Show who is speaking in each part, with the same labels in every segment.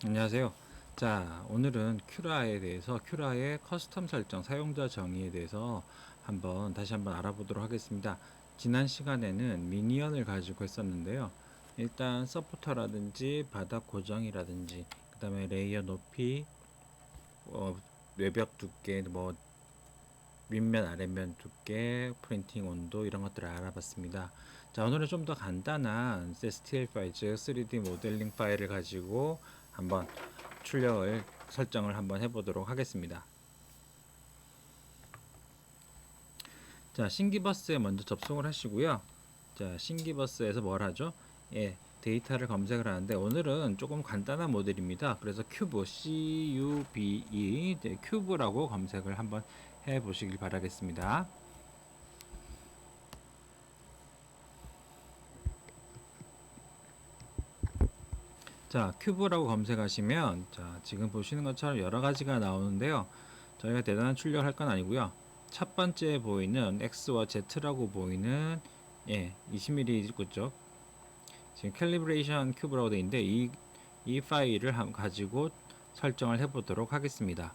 Speaker 1: 안녕하세요. 자, 오늘은 큐라에 대해서 큐라의 커스텀 설정, 사용자 정의에 대해서 다시 한번 알아보도록 하겠습니다. 지난 시간에는 미니언을 가지고 했었는데요. 일단 서포터라든지 바닥 고정이라든지 그 다음에 레이어 높이, 어, 외벽 두께, 윗면 아랫면 두께, 프린팅 온도 이런 것들을 알아봤습니다. 자, 오늘은 좀 더 간단한 STL 파일, 즉 3D 모델링 파일을 가지고 한번 설정을 한번 해보도록 하겠습니다. 자, 신기버스에 먼저 접속을 하시고요. 자, 신기버스에서 뭘 하죠? 예, 데이터를 검색을 하는데 오늘은 조금 간단한 모델입니다. 그래서 큐브, CUBE, 네, 큐브라고 검색을 한번 해 보시길 바라겠습니다. 자, 큐브라고 검색하시면 자, 지금 보시는 것처럼 여러 가지가 나오는데요. 저희가 대단한 출력을 할 건 아니고요. 첫 번째 보이는 X와 Z라고 보이는 20mm 있죠. 지금 캘리브레이션 큐브라고 되어 있는데 이 파일을 가지고 설정을 해 보도록 하겠습니다.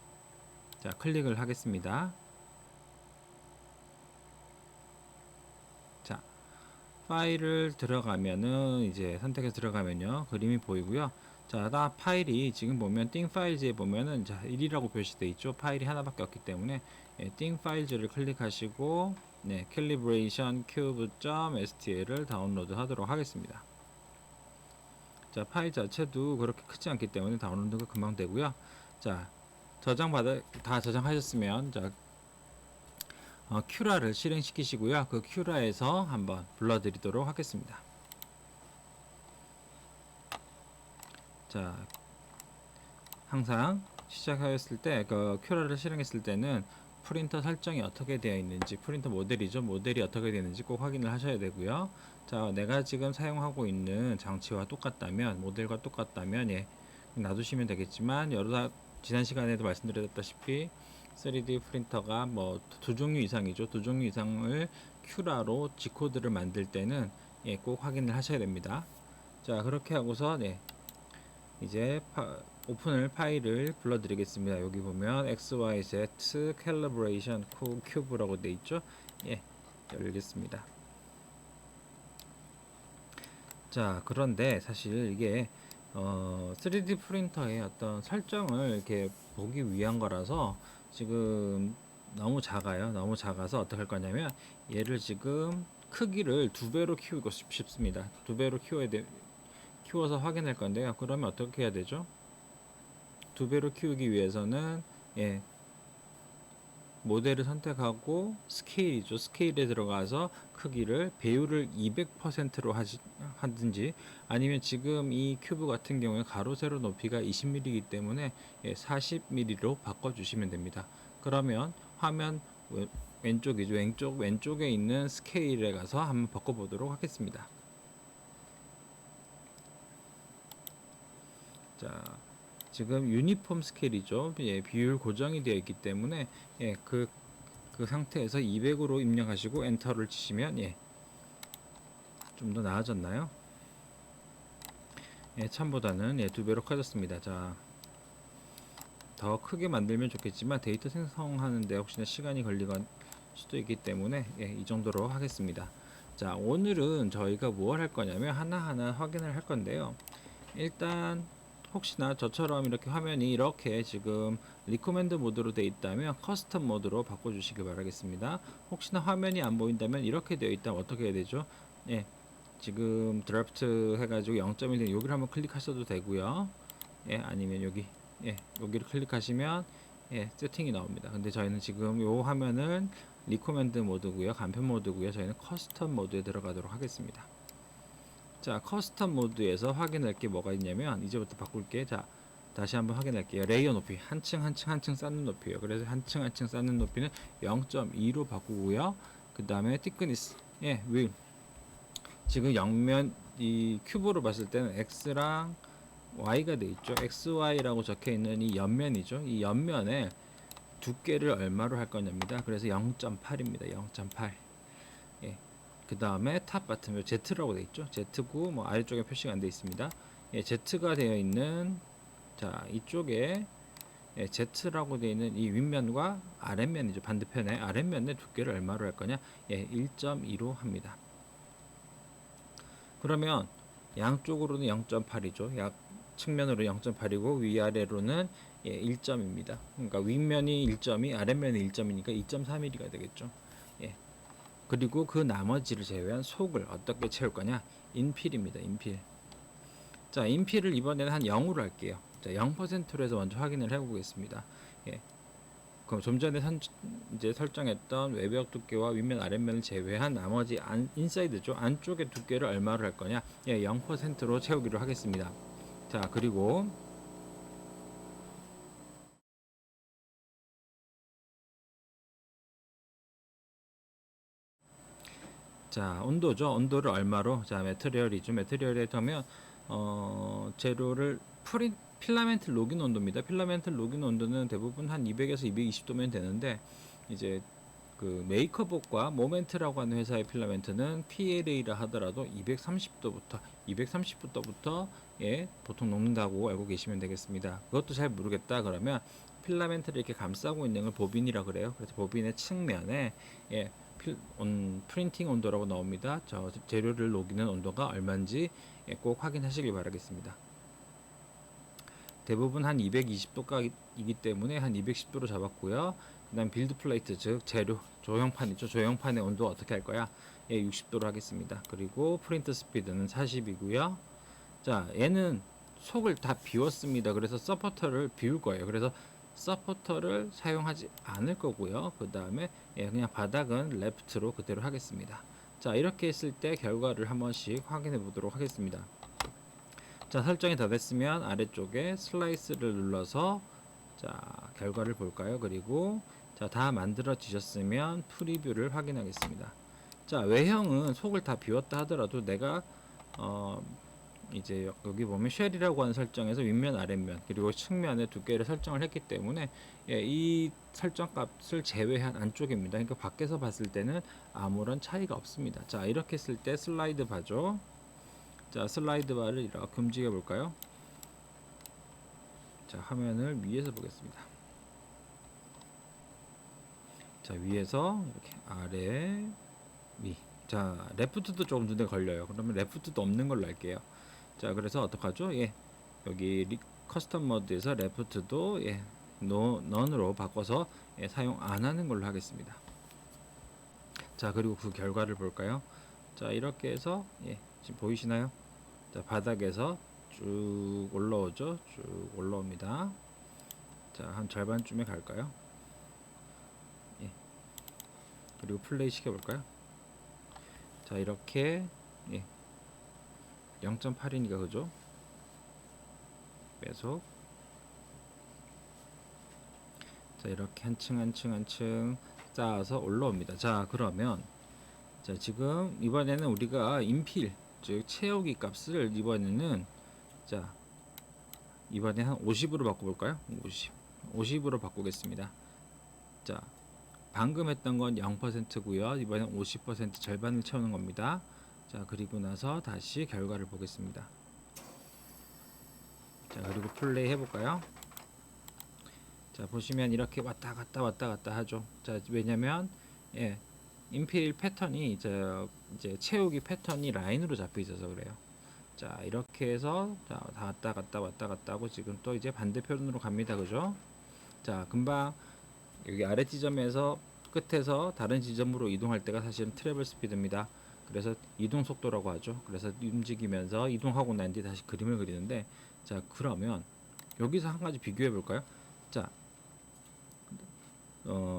Speaker 1: 자, 클릭을 하겠습니다. 자, 파일을 들어가면은 이제 선택해서 들어가면요 그림이 보이고요. 자, 파일이 지금 보면 띵 파일즈에 보면은 자 1이라고 표시되어 있죠. 파일이 하나밖에 없기 때문에 띵 파일즈를 클릭하시고 calibration cube.stl을 다운로드 하도록 하겠습니다. 자, 파일 자체도 그렇게 크지 않기 때문에 다운로드가 금방 되고요. 자, 다 저장하셨으면 자 큐라를 실행시키시고요. 그 큐라에서 한번 불러드리도록 하겠습니다. 자, 항상 시작하였을 때, 그 큐라를 실행했을 때는 프린터 설정이 어떻게 되어 있는지, 프린터 모델이죠. 모델이 어떻게 되는지 꼭 확인을 하셔야 되고요. 자, 내가 지금 사용하고 있는 장치와 똑같다면, 모델과 똑같다면, 놔두시면 되겠지만, 지난 시간에도 말씀드렸다시피, 3D 프린터가 두 종류 이상이죠. 두 종류 이상을 큐라로 G코드를 만들 때는, 꼭 확인을 하셔야 됩니다. 자, 그렇게 하고서, 이제 파일을 불러드리겠습니다. 여기 보면 XYZ Calibration Cube라고 되어 있죠. 열겠습니다. 자, 그런데 사실 이게 3D 프린터의 어떤 설정을 이렇게 보기 위한 거라서 지금 너무 작아요. 너무 작아서 어떻게 할 거냐면 얘를 지금 크기를 2배로 키우고 싶습니다. 2배로 키워서 확인할 건데요. 그러면 어떻게 해야 되죠? 2배로 키우기 위해서는 모델을 선택하고 스케일이죠. 스케일에 들어가서 크기를 배율을 200%로 하든지 아니면 지금 이 큐브 같은 경우에 가로 세로 높이가 20mm이기 때문에 40mm로 바꿔주시면 됩니다. 그러면 화면 왼쪽이죠. 왼쪽에 있는 스케일에 가서 한번 바꿔보도록 하겠습니다. 자, 지금 유니폼 스케일이죠. 비율 고정이 되어 있기 때문에 그 상태에서 200으로 입력하시고 엔터를 치시면 좀 더 나아졌나요? 참보다는 2배로 커졌습니다. 자, 더 크게 만들면 좋겠지만 데이터 생성하는데 혹시나 시간이 걸릴 수도 있기 때문에 이 정도로 하겠습니다. 자, 오늘은 저희가 무엇 할 거냐면 하나하나 확인을 할 건데요. 일단 혹시나 저처럼 이렇게 화면이 이렇게 지금 리코멘드 모드로 되어 있다면 커스텀 모드로 바꿔주시기 바라겠습니다. 혹시나 화면이 안 보인다면 이렇게 되어 있다면 어떻게 해야 되죠? 지금 드래프트 해가지고 0.1 여기를 한번 클릭하셔도 되고요. 아니면 여기를 클릭하시면 세팅이 나옵니다. 근데 저희는 지금 요 화면은 리코멘드 모드고요. 간편 모드고요. 저희는 커스텀 모드에 들어가도록 하겠습니다. 자, 커스텀 모드에서 확인할 게 뭐가 있냐면 이제부터 바꿀게. 자, 다시 한번 확인할게요. 레이어 높이 한층 쌓는 높이에요. 그래서 한층 쌓는 높이는 0.2로 바꾸고요. 그 다음에 티크니스 윌 지금 옆면 이 큐브로 봤을 때는 X랑 Y가 돼 있죠. XY라고 적혀 있는 이 옆면이죠. 이 옆면에 두께를 얼마로 할 거냐입니다. 그래서 0.8입니다. 0.8. 그 다음에 탑 바텀 Z라고 되어 있죠. Z고 아래쪽에 표시가 안 되어 있습니다. Z가 되어 있는 자, 이쪽에 Z라고 되어 있는 이 윗면과 아랫면이죠. 반대편에 아랫면의 두께를 얼마로 할 거냐? 1.2로 합니다. 그러면 양쪽으로는 0.8이죠. 약 측면으로 0.8이고 위아래로는 1점입니다. 그러니까 윗면이 1점이 아랫면이 1점이니까 2.3mm가 되겠죠. 예. 그리고 그 나머지를 제외한 속을 어떻게 채울 거냐? 인필입니다. 인필. 자, 인필을 이번에는 한 0으로 할게요. 자, 0%로 해서 먼저 확인을 해보겠습니다. 예. 그럼 좀 전에 이제 설정했던 외벽 두께와 윗면 아랫면을 제외한 나머지 인사이드죠. 안쪽의 두께를 얼마로 할 거냐? 0%로 채우기로 하겠습니다. 자, 그리고 자, 온도죠. 온도를 얼마로? 자, 매트리얼이죠. 매트리얼에 하면 재료를 필라멘트 로긴 온도입니다. 필라멘트 로긴 온도는 대부분 한 200에서 220도면 되는데 이제 그 메이커복과 모멘트라고 하는 회사의 필라멘트는 PLA라 하더라도 230도부터 보통 녹는다고 알고 계시면 되겠습니다. 그것도 잘 모르겠다 그러면 필라멘트를 이렇게 감싸고 있는 걸 보빈이라 그래요. 그래서 보빈의 측면에 프린팅 온도라고 나옵니다. 저 재료를 녹이는 온도가 얼마인지 꼭 확인하시길 바라겠습니다. 대부분 한 220도이기 때문에 한 210도로 잡았고요. 그 다음 빌드 플레이트 즉 재료 조형판 있죠. 조형판의 온도 어떻게 할 거야? 60도로 하겠습니다. 그리고 프린트 스피드는 40이고요. 자, 얘는 속을 다 비웠습니다. 그래서 서포터를 비울 거예요. 그래서 서포터를 사용하지 않을 거고요. 그 다음에 그냥 바닥은 레프트로 그대로 하겠습니다. 자, 이렇게 했을 때 결과를 한 번씩 확인해 보도록 하겠습니다. 자, 설정이 다 됐으면 아래쪽에 슬라이스를 눌러서 자, 결과를 볼까요? 그리고 자, 다 만들어지셨으면 프리뷰를 확인하겠습니다. 자, 외형은 속을 다 비웠다 하더라도 내가 이제 여기 보면 쉘이라고 하는 설정에서 윗면 아랫면 그리고 측면의 두께를 설정을 했기 때문에 이 설정 값을 제외한 안쪽입니다. 그러니까 밖에서 봤을 때는 아무런 차이가 없습니다. 자, 이렇게 했을 때 슬라이드 바죠. 자, 슬라이드 바를 이렇게 움직여 볼까요? 자, 화면을 위에서 보겠습니다. 자, 위에서 이렇게 아래 위. 자, 레프트도 조금 눈에 걸려요. 그러면 레프트도 없는 걸로 할게요. 자, 그래서 어떡하죠? 여기 커스텀 모드에서 레프트도 넌으로 바꿔서 사용 안 하는 걸로 하겠습니다. 자, 그리고 그 결과를 볼까요? 자, 이렇게 해서 지금 보이시나요? 자, 바닥에서 쭉 올라오죠. 쭉 올라옵니다. 자, 한 절반쯤에 갈까요? 그리고 플레이 시켜볼까요? 자, 이렇게 0.8이니까 그죠? 계속 자, 이렇게 한 층 쌓아서 올라옵니다. 자, 그러면 자, 지금 이번에는 우리가 인필 즉 채우기 값을 자, 이번에 한 50으로 바꿔볼까요? 50으로 바꾸겠습니다. 자, 방금 했던 건 0%고요. 이번엔 50% 절반을 채우는 겁니다. 자, 그리고 나서 다시 결과를 보겠습니다. 자, 그리고 플레이 해볼까요? 자, 보시면 이렇게 왔다 갔다 하죠. 자, 왜냐면 인필 패턴이 이제 채우기 패턴이 라인으로 잡혀 있어서 그래요. 자, 이렇게 해서 자, 다 왔다 갔다 하고 지금 또 이제 반대편으로 갑니다. 그죠? 자, 금방 여기 아래 지점에서 끝에서 다른 지점으로 이동할 때가 사실은 트래블 스피드입니다. 그래서 이동 속도라고 하죠. 그래서 움직이면서 이동하고 난 뒤에 다시 그림을 그리는데 자, 그러면 여기서 한 가지 비교해 볼까요? 자,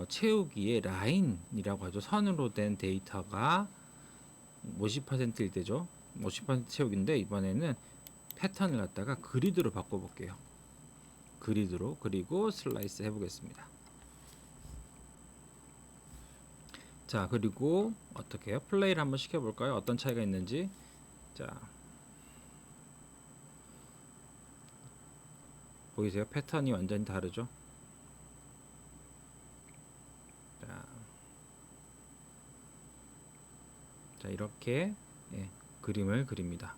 Speaker 1: 채우기의 라인이라고 하죠. 선으로 된 데이터가 50%일 때죠. 50% 채우기인데 이번에는 패턴을 갖다가 그리드로 바꿔볼게요. 그리드로 그리고 슬라이스 해보겠습니다. 자, 그리고 어떻게 해요? 플레이를 한번 시켜볼까요? 어떤 차이가 있는지. 자, 보이세요? 패턴이 완전히 다르죠? 자, 이렇게 그림을 그립니다.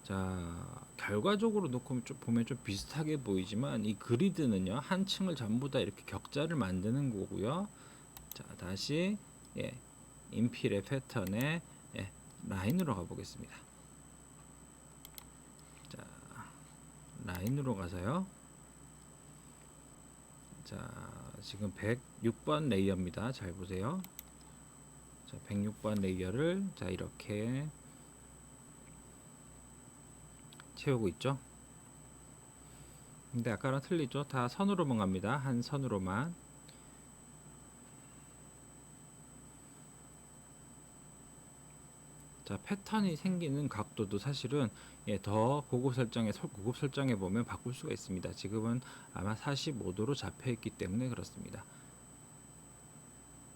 Speaker 1: 자, 결과적으로 놓고 좀 보면 좀 비슷하게 보이지만 이 그리드는요, 한 층을 전부 다 이렇게 격자를 만드는 거고요. 자, 다시 인필의 패턴에 라인으로 가보겠습니다. 자, 라인으로 가서요. 자, 지금 106번 레이어입니다. 잘 보세요. 자, 106번 레이어를 자 이렇게 채우고 있죠. 근데 아까랑 틀리죠. 다 선으로만 갑니다. 한 선으로만. 자, 패턴이 생기는 각도도 사실은 더 고급 설정에 보면 바꿀 수가 있습니다. 지금은 아마 45도로 잡혀 있기 때문에 그렇습니다.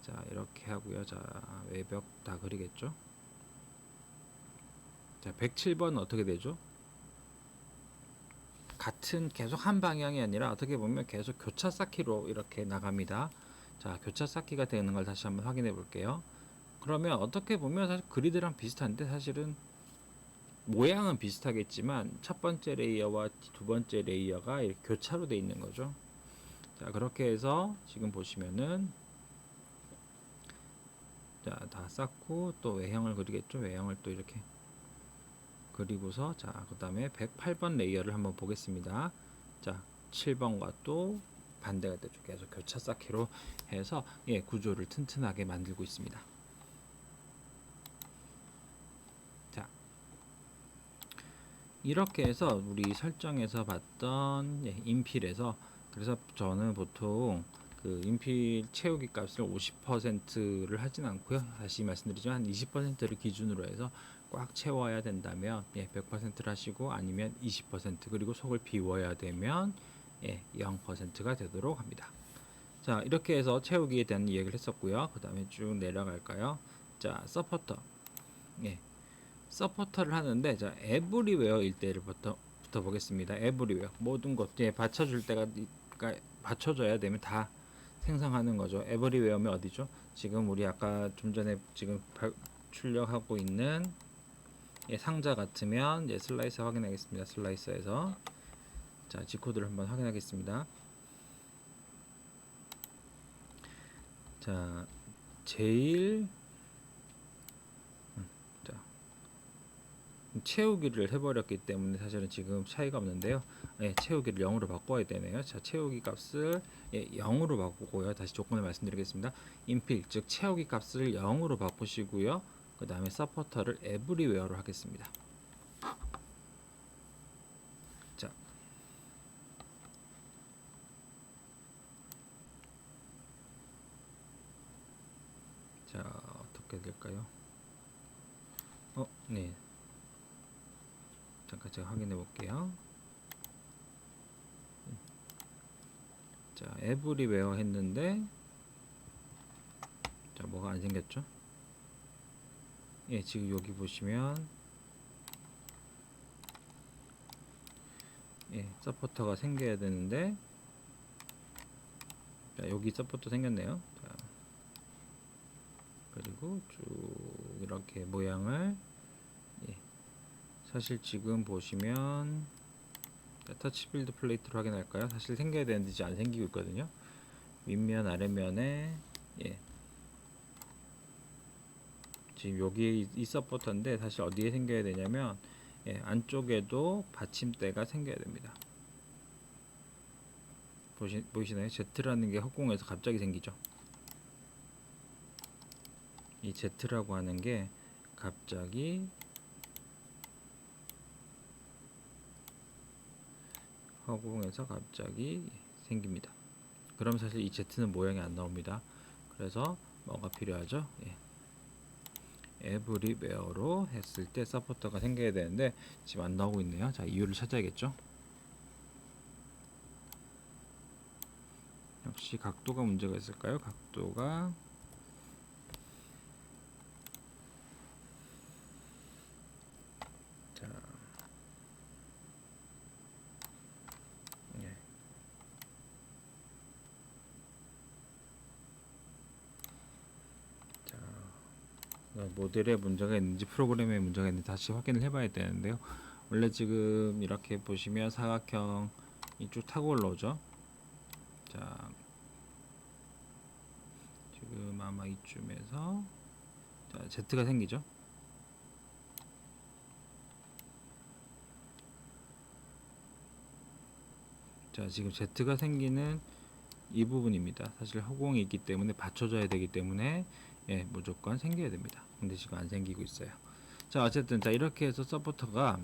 Speaker 1: 자, 이렇게 하고요. 자, 외벽 다 그리겠죠. 자, 107번 어떻게 되죠? 같은 계속 한 방향이 아니라 어떻게 보면 계속 교차 쌓기로 이렇게 나갑니다. 자, 교차 쌓기가 되는 걸 다시 한번 확인해 볼게요. 그러면 어떻게 보면 사실 그리드랑 비슷한데 사실은 모양은 비슷하겠지만 첫 번째 레이어와 두 번째 레이어가 이렇게 교차로 돼 있는 거죠. 자, 그렇게 해서 지금 보시면은 자, 다 쌓고 또 외형을 그리겠죠. 외형을 또 이렇게 그리고서 자, 그다음에 108번 레이어를 한번 보겠습니다. 자, 7번과 또 반대가 되죠. 계속 교차 쌓기로 해서 구조를 튼튼하게 만들고 있습니다. 자, 이렇게 해서 우리 설정에서 봤던 인필에서 그래서 저는 보통 그 인필 채우기 값을 50%를 하진 않고요. 다시 말씀드리지만 한 20%를 기준으로 해서 꽉 채워야 된다면 100%를 하시고 아니면 20% 그리고 속을 비워야 되면 0%가 되도록 합니다. 자, 이렇게 해서 채우기에 대한 이야기를 했었고요. 그 다음에 쭉 내려갈까요? 자, 서포터. 서포터를 하는데 자, 에브리웨어일 때부터 보겠습니다. 에브리웨어 모든 것 받쳐줄 때가 그러니까 받쳐줘야 되면 다 생성하는 거죠. 에브리웨어면 어디죠? 지금 우리 아까 좀 전에 지금 출력하고 있는 상자 같으면 슬라이서 확인하겠습니다. 슬라이서에서 자, G코드를 한번 확인하겠습니다. 자, 제일 자, 채우기를 해버렸기 때문에 사실은 지금 차이가 없는데요. 채우기를 0으로 바꿔야 되네요. 자, 채우기 값을 0으로 바꾸고요. 다시 조건을 말씀드리겠습니다. 인필, 즉 채우기 값을 0으로 바꾸시고요. 그 다음에 서포터를 에브리웨어로 하겠습니다. 자, 어떻게 될까요? 네. 잠깐 제가 확인해 볼게요. 자, 에브리웨어 했는데 자, 뭐가 안 생겼죠? 지금 여기 보시면 서포터가 생겨야 되는데 자, 여기 서포터 생겼네요. 자, 그리고 쭉 이렇게 모양을 사실 지금 보시면 터치 빌드 플레이트로 확인할까요? 사실 생겨야 되는데 이제 안 생기고 있거든요. 윗면 아래면에 지금 여기 이 서포터인데 사실 어디에 생겨야 되냐면 안쪽에도 받침대가 생겨야 됩니다. 보이시나요? Z라는 게 허공에서 갑자기 생기죠. 이 Z라고 하는 게 갑자기 허공에서 갑자기 생깁니다. 그럼 사실 이 Z는 모양이 안 나옵니다. 그래서 뭐가 필요하죠? 에브리웨어로 했을 때 서포터가 생겨야 되는데 지금 안 나오고 있네요. 자, 이유를 찾아야겠죠. 역시 각도가 문제가 있을까요? 각도가 자, 모델에 문제가 있는지 프로그램에 문제가 있는지 다시 확인을 해봐야 되는데요. 원래 지금 이렇게 보시면 사각형이 쭉 타고 올라오죠. 자, 지금 아마 이쯤에서 자, Z가 생기죠. 자, 지금 Z가 생기는 이 부분입니다. 사실 허공이 있기 때문에 받쳐줘야 되기 때문에 예, 무조건 생겨야 됩니다. 근데 지금 안 생기고 있어요. 자, 어쨌든 자 이렇게 해서 서포터가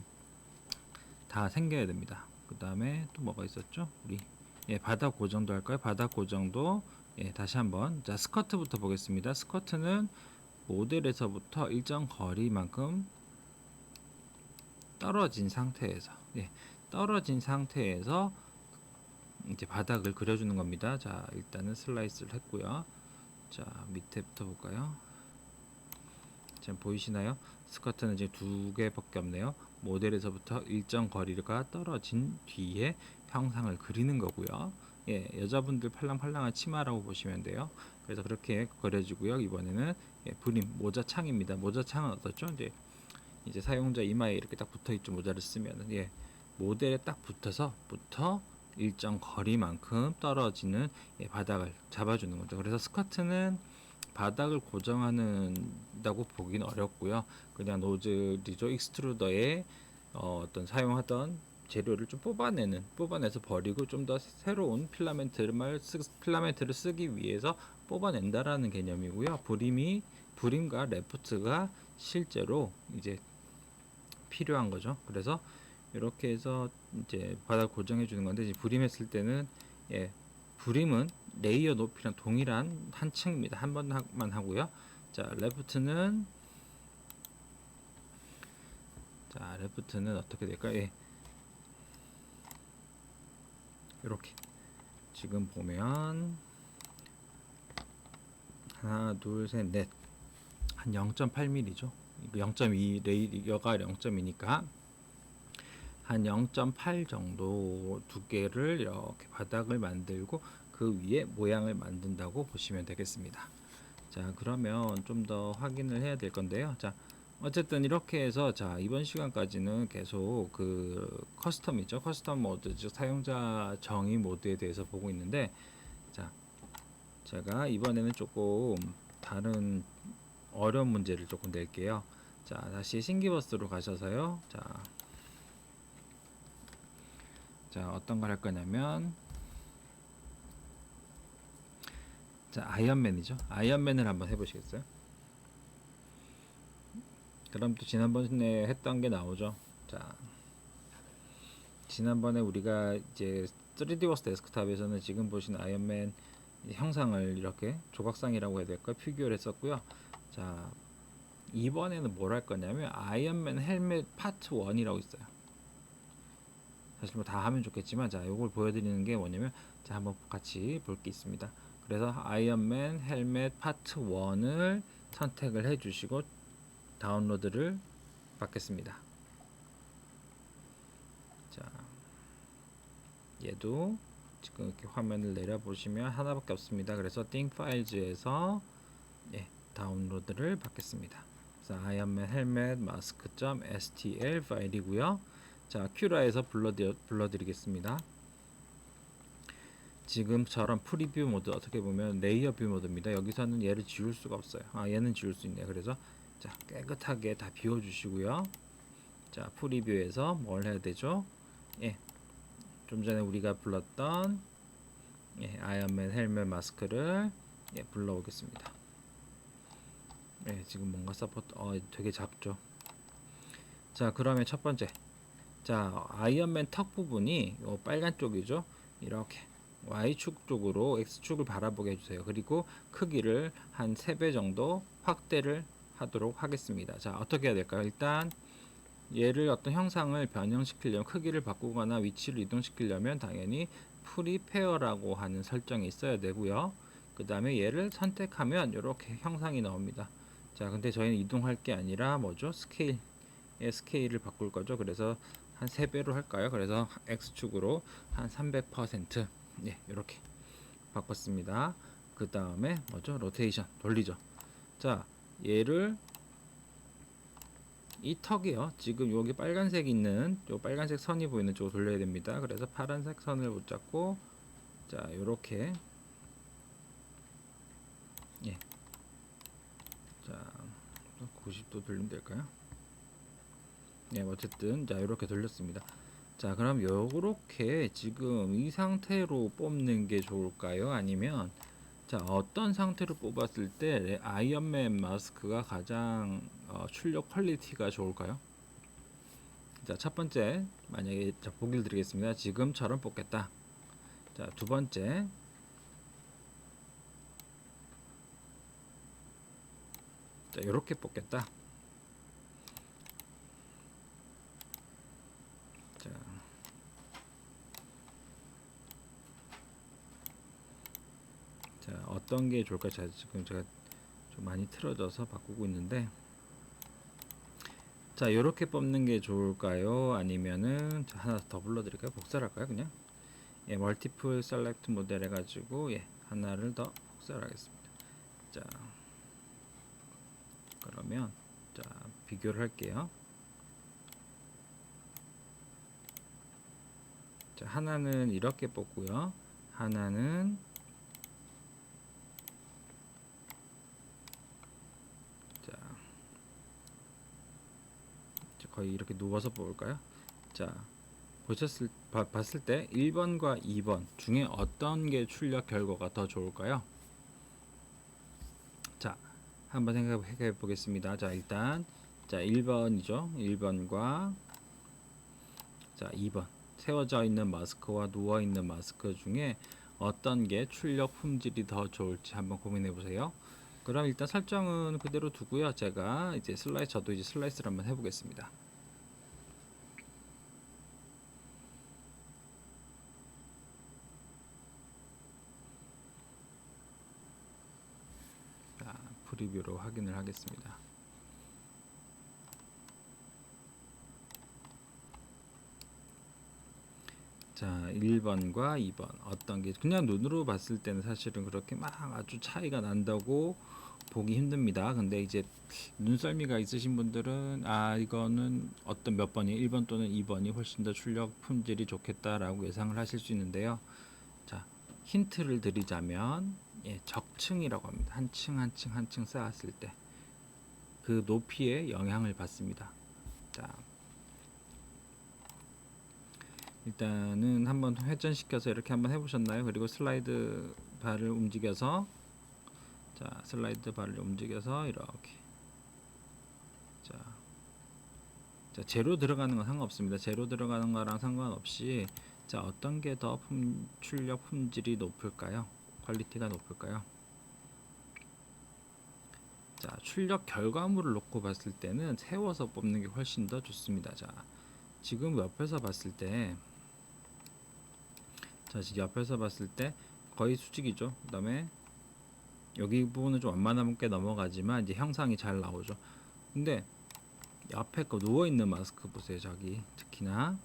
Speaker 1: 다 생겨야 됩니다. 그 다음에 또 뭐가 있었죠? 우리 예, 바닥 고정도 할까요? 바닥 고정도 예, 다시 한번 자 스커트부터 보겠습니다. 스커트는 모델에서부터 일정 거리만큼 떨어진 상태에서 예, 떨어진 상태에서 이제 바닥을 그려주는 겁니다. 자 일단은 슬라이스를 했고요. 자 밑에부터 볼까요? 지금 보이시나요? 스커트는 이제 두 개밖에 없네요. 모델에서부터 일정 거리가 떨어진 뒤에 형상을 그리는 거고요. 예, 여자분들 팔랑팔랑한 치마라고 보시면 돼요. 그래서 그렇게 그려지고요. 이번에는 예, 브림 모자창입니다. 모자창은 어떻죠? 이제 사용자 이마에 이렇게 딱 붙어있죠. 모자를 쓰면은 예, 모델에 딱 붙어 일정 거리만큼 떨어지는 예, 바닥을 잡아주는 거죠. 그래서 스커트는 바닥을 고정하는다고 보기는 어렵고요. 그냥 노즐이죠. 익스트루더에 어떤 사용하던 재료를 좀 뽑아내서 버리고 좀 더 새로운 필라멘트를 쓰기 위해서 뽑아낸다라는 개념이고요. 브림과 레프트가 실제로 이제 필요한 거죠. 그래서 이렇게 해서 이제 바닥 고정해 주는 건데, 이제 브림했을 때는 예, 브림은 레이어 높이랑 동일한 한 층입니다. 한 번만 하고요. 자, 레프트는 어떻게 될까요? 예. 이렇게 지금 보면 하나, 둘, 셋, 넷. 한 0.8mm죠. 0.2 레이어가 0.2니까 한 0.8 정도 두께를 이렇게 바닥을 만들고 그 위에 모양을 만든다고 보시면 되겠습니다. 자, 그러면 좀 더 확인을 해야 될 건데요. 자, 어쨌든 이렇게 해서 자, 이번 시간까지는 계속 그 커스텀이죠. 커스텀 모드, 즉 사용자 정의 모드에 대해서 보고 있는데, 자, 제가 이번에는 조금 다른 어려운 문제를 조금 낼게요. 자, 다시 신기버스로 가셔서요. 자, 어떤 걸 할 거냐면, 자, 아이언맨이죠. 아이언맨을 한번 해보시겠어요? 그럼 또 지난번에 했던 게 나오죠. 자, 지난번에 우리가 이제 3D워스 데스크탑에서는 지금 보신 아이언맨 형상을 이렇게 조각상이라고 해야 될까? 피규어를 했었고요. 자, 이번에는 뭘 할 거냐면 아이언맨 헬멧 파트 1이라고 있어요. 사실 뭐 다 하면 좋겠지만, 자, 이걸 보여드리는 게 뭐냐면, 자, 한번 같이 볼 게 있습니다. 그래서 아이언맨 헬멧 파트 1을 선택을 해주시고 다운로드를 받겠습니다. 자, 얘도 지금 이렇게 화면을 내려보시면 하나밖에 없습니다. 그래서 띵 파일즈에서 예, 다운로드를 받겠습니다. 그래서 아이언맨 헬멧 마스크.stl 파일이고요. 자, 큐라에서 불러드리겠습니다. 지금처럼 프리뷰 모드, 어떻게 보면 레이어 뷰 모드입니다. 여기서는 얘를 지울 수가 없어요. 얘는 지울 수 있네요. 그래서 자, 깨끗하게 다 비워주시고요. 자, 프리뷰에서 뭘 해야 되죠? 예, 좀 전에 우리가 불렀던 예, 아이언맨 헬멧 마스크를 예, 불러오겠습니다. 예, 지금 뭔가 서포트 되게 작죠. 자, 그러면 첫 번째, 자, 아이언맨 턱 부분이 빨간 쪽이죠. 이렇게 Y축 쪽으로 X축을 바라보게 해주세요. 그리고 크기를 한 3배 정도 확대를 하도록 하겠습니다. 자, 어떻게 해야 될까요? 일단 얘를 어떤 형상을 변형시키려면, 크기를 바꾸거나 위치를 이동시키려면 당연히 프리페어라고 하는 설정이 있어야 되고요. 그 다음에 얘를 선택하면 이렇게 형상이 나옵니다. 자, 근데 저희는 이동할 게 아니라 뭐죠? 스케일을 바꿀 거죠. 그래서 한 3배로 할까요? 그래서 X축으로 한 300% 예, 이렇게 바꿨습니다. 그 다음에 뭐죠? 로테이션 돌리죠. 자, 얘를 이 턱이요. 지금 여기 빨간색 있는 요 빨간색 선이 보이는 쪽으로 돌려야 됩니다. 그래서 파란색 선을 붙잡고 자 요렇게 예. 자 90도 돌리면 될까요? 예, 어쨌든 자 이렇게 돌렸습니다. 자 그럼 요렇게 지금 이 상태로 뽑는 게 좋을까요? 아니면 자 어떤 상태로 뽑았을 때 아이언맨 마스크가 가장 출력 퀄리티가 좋을까요? 자 첫 번째 만약에 자 보기를 드리겠습니다. 지금처럼 뽑겠다. 자 두 번째 자 이렇게 뽑겠다. 자, 자 어떤 게 좋을까? 자 지금 제가 좀 많이 틀어져서 바꾸고 있는데 자 이렇게 뽑는 게 좋을까요? 아니면은 자, 하나 더 불러드릴까요? 복사를 할까요? 그냥 예, 멀티플 셀렉트 모델 해가지고 예, 하나를 더 복사를 하겠습니다. 자 그러면 자 비교를 할게요. 자 하나는 이렇게 뽑고요. 하나는 자 거의 이렇게 누워서 뽑을까요? 자 봤을 때 1번과 2번 중에 어떤 게 출력 결과가 더 좋을까요? 자 한번 생각해 보겠습니다. 자 일단 자 1번이죠. 1번과 자 2번 세워져 있는 마스크와 누워 있는 마스크 중에 어떤 게 출력 품질이 더 좋을지 한번 고민해 보세요. 그럼 일단 설정은 그대로 두고요. 제가 이제 저도 이제 슬라이스를 한번 해보겠습니다. 자, 프리뷰로 확인을 하겠습니다. 자, 1번과 2번 어떤 게 그냥 눈으로 봤을 때는 사실은 그렇게 막 아주 차이가 난다고 보기 힘듭니다. 근데 이제 눈썰미가 있으신 분들은 아 이거는 어떤 몇 번이 1번 또는 2번이 훨씬 더 출력 품질이 좋겠다라고 예상을 하실 수 있는데요. 자 힌트를 드리자면 예, 적층이라고 합니다. 한 층 한 층 한 층 쌓았을 때 그 높이에 영향을 받습니다. 자 일단은 한번 회전시켜서 이렇게 한번 해보셨나요? 그리고 슬라이드 바를 움직여서 자 슬라이드 바를 움직여서 이렇게 자, 자 제로 들어가는 건 상관없습니다. 제로 들어가는 거랑 상관없이 자 어떤 게 더 출력 품질이 높을까요? 퀄리티가 높을까요? 자 출력 결과물을 놓고 봤을 때는 세워서 뽑는 게 훨씬 더 좋습니다. 자 지금 옆에서 봤을 때 자 지금 옆에서 봤을 때 거의 수직이죠. 그 다음에 여기 부분은 좀 완만하게 넘어가지만 이제 형상이 잘 나오죠. 근데 앞에 거 누워있는 마스크 보세요. 저기 특히나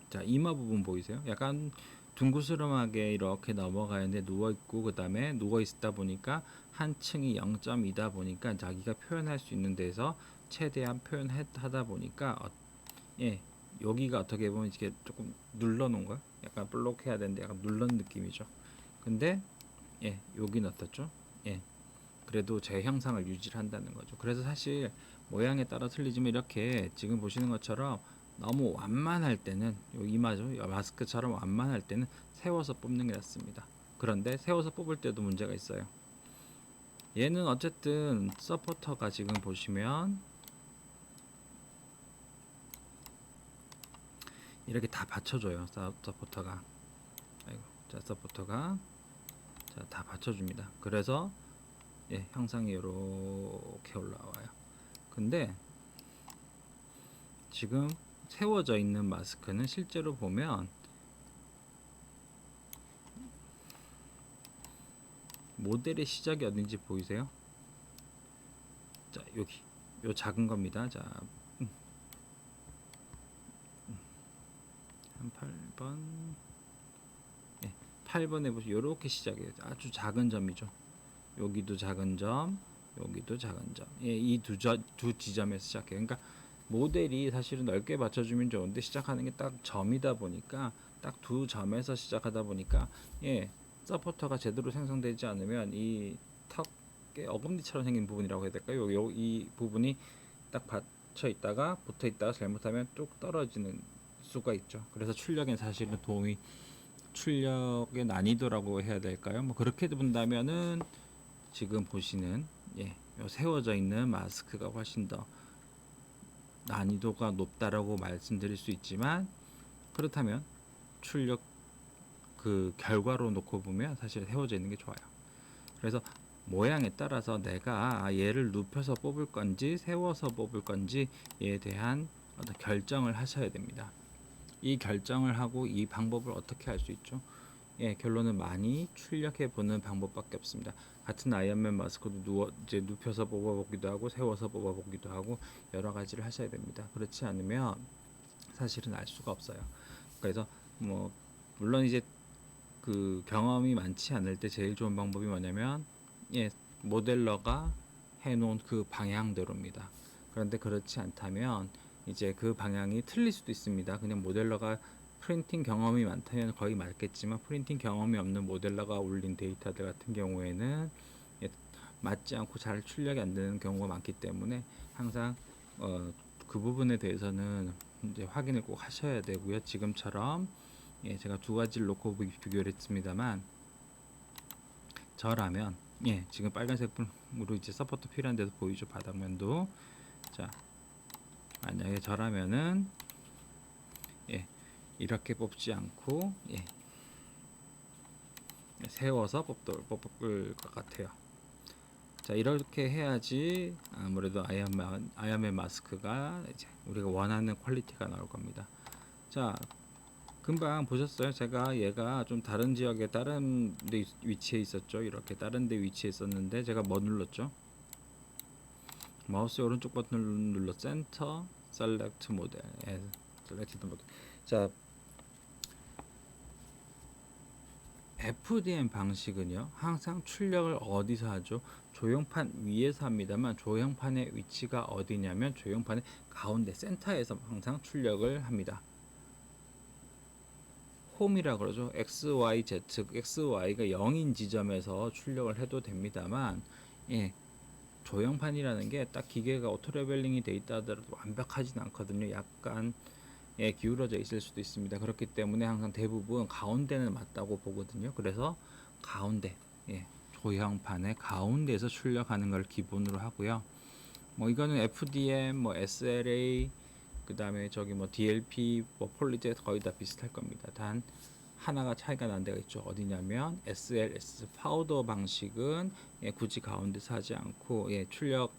Speaker 1: 자 이마 부분 보이세요? 약간 둥그스름하게 이렇게 넘어가는데 누워있고 그 다음에 누워있다 보니까 한 층이 0.2다 보니까 자기가 표현할 수 있는 데서 최대한 표현하다 보니까 예 여기가 어떻게 보면 이렇게 조금 눌러놓은 거야. 약간 블록해야 되는데 약간 눌러 느낌이죠. 근데 예 여기는 어떻죠? 예 그래도 제 형상을 유지를 한다는 거죠. 그래서 사실 모양에 따라 틀리지만 이렇게 지금 보시는 것처럼 너무 완만할 때는 요 이마죠. 요 마스크처럼 완만할 때는 세워서 뽑는 게 낫습니다. 그런데 세워서 뽑을 때도 문제가 있어요. 얘는 어쨌든 서포터가 지금 보시면 이렇게 다 받쳐줘요. 서포터가 아이고, 자 서포터가 자, 다 받쳐줍니다. 그래서 예, 형상이 이렇게 올라와요. 근데 지금 세워져 있는 마스크는 실제로 보면 모델의 시작이 어딘지 보이세요? 자 여기 요 작은 겁니다. 자 한 8번 네, 8번에 보시면 이렇게 시작해요. 아주 작은 점이죠. 여기도 작은 점 여기도 작은 점. 예, 이 두 지점에서 시작해요. 그러니까 모델이 사실은 넓게 받쳐주면 좋은데 시작하는 게 딱 점이다 보니까 딱 두 점에서 시작하다 보니까 예, 서포터가 제대로 생성되지 않으면 이 턱에 어금니처럼 생긴 부분이라고 해야 될까요? 이 부분이 딱 받쳐 있다가 붙어 있다가 잘못하면 뚝 떨어지는 수가 있죠. 그래서 출력엔 사실은 출력의 난이도라고 해야 될까요? 뭐 그렇게 본다면은 지금 보시는 예, 요 세워져 있는 마스크가 훨씬 더 난이도가 높다라고 말씀드릴 수 있지만, 그렇다면 출력 그 결과로 놓고 보면 사실 세워져 있는 게 좋아요. 그래서 모양에 따라서 내가 얘를 눕혀서 뽑을 건지 세워서 뽑을 건지에 대한 어떤 결정을 하셔야 됩니다. 이 결정을 하고 이 방법을 어떻게 할 수 있죠? 예, 결론은 많이 출력해 보는 방법밖에 없습니다. 같은 아이언맨 마스크도 이제 눕혀서 뽑아보기도 하고 세워서 뽑아보기도 하고 여러 가지를 하셔야 됩니다. 그렇지 않으면 사실은 알 수가 없어요. 그래서 뭐 물론 이제 그 경험이 많지 않을 때 제일 좋은 방법이 뭐냐면 예, 모델러가 해놓은 그 방향대로입니다. 그런데 그렇지 않다면 이제 그 방향이 틀릴 수도 있습니다. 그냥 모델러가 프린팅 경험이 많다면 거의 맞겠지만 프린팅 경험이 없는 모델러가 올린 데이터들 같은 경우에는 예, 맞지 않고 잘 출력이 안 되는 경우가 많기 때문에 항상 그 부분에 대해서는 이제 확인을 꼭 하셔야 되고요. 지금처럼 예, 제가 두 가지를 놓고 비교를 했습니다만 저라면 예, 지금 빨간색으로 이제 서포트 필요한 데도 보이죠. 바닥면도. 자, 만약에 저라면은 예, 이렇게 뽑지 않고 예, 세워서 뽑을 것 같아요. 자, 이렇게 해야지 아무래도 아이언맨 마스크가 이제 우리가 원하는 퀄리티가 나올 겁니다. 자, 금방 보셨어요? 제가 얘가 좀 다른 지역에 다른 데 위치에 있었죠. 이렇게 다른 데 위치에 있었는데 제가 뭐 눌렀죠? 마우스 오른쪽 버튼을 눌러 센터 셀렉트 모델. 셀렉트 모델. 자, FDM 방식은요, 항상 출력을 어디서 하죠? 조형판 위에서 합니다만 조형판의 위치가 어디냐면 조형판의 가운데 센터에서 항상 출력을 합니다. 홈이라 그러죠. XYZ, XY가 0인 지점에서 출력을 해도 됩니다만, 예, 조형판이라는 게 딱 기계가 오토레벨링이 돼 있다 하더라도 완벽하진 않거든요. 약간 예, 기울어져 있을 수도 있습니다. 그렇기 때문에 항상 대부분 가운데는 맞다고 보거든요. 그래서 가운데, 예, 조형판의 가운데에서 출력하는 걸 기본으로 하고요. 뭐 이거는 FDM, 뭐 SLA, 그 다음에 저기 뭐 DLP, 뭐 폴리젯 거의 다 비슷할 겁니다. 단 하나가 차이가 난 데가 있죠. 어디냐면 SLS 파우더 방식은 예, 굳이 가운데서 하지 않고 예, 출력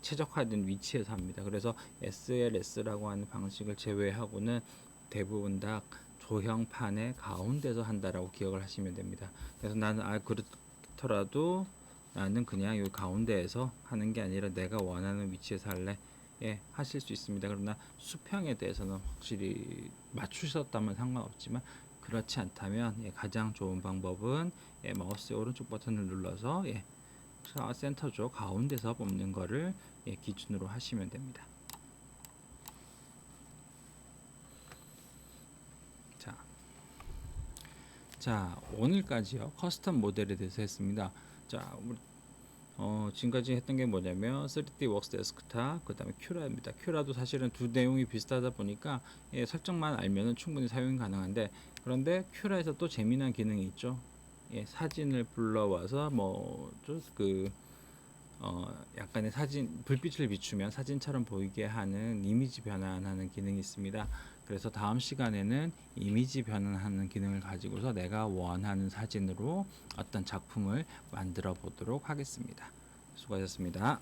Speaker 1: 최적화된 위치에서 합니다. 그래서 SLS라고 하는 방식을 제외하고는 대부분 다 조형판의 가운데서 한다라고 기억을 하시면 됩니다. 그래서 나는 그렇더라도 나는 그냥 이 가운데에서 하는 게 아니라 내가 원하는 위치에서 할래. 예, 하실 수 있습니다. 그러나 수평에 대해서는 확실히 맞추셨다면 상관없지만 그렇지 않다면 예, 가장 좋은 방법은 예, 마우스의 오른쪽 버튼을 눌러서 예, 센터죠. 가운데서 뽑는 거를 예, 기준으로 하시면 됩니다. 자, 오늘까지요. 커스텀 모델에 대해서 했습니다. 자, 지금까지 했던 게 뭐냐면 3D Works 데스크탑, 그 다음에 큐라입니다. 큐라도 사실은 두 내용이 비슷하다 보니까 예, 설정만 알면은 충분히 사용이 가능한데, 그런데 큐라에서 또 재미난 기능이 있죠. 예, 사진을 불러와서 약간의 불빛을 비추면 사진처럼 보이게 하는 이미지 변환하는 기능이 있습니다. 그래서 다음 시간에는 이미지 변환하는 기능을 가지고서 내가 원하는 사진으로 어떤 작품을 만들어 보도록 하겠습니다. 수고하셨습니다.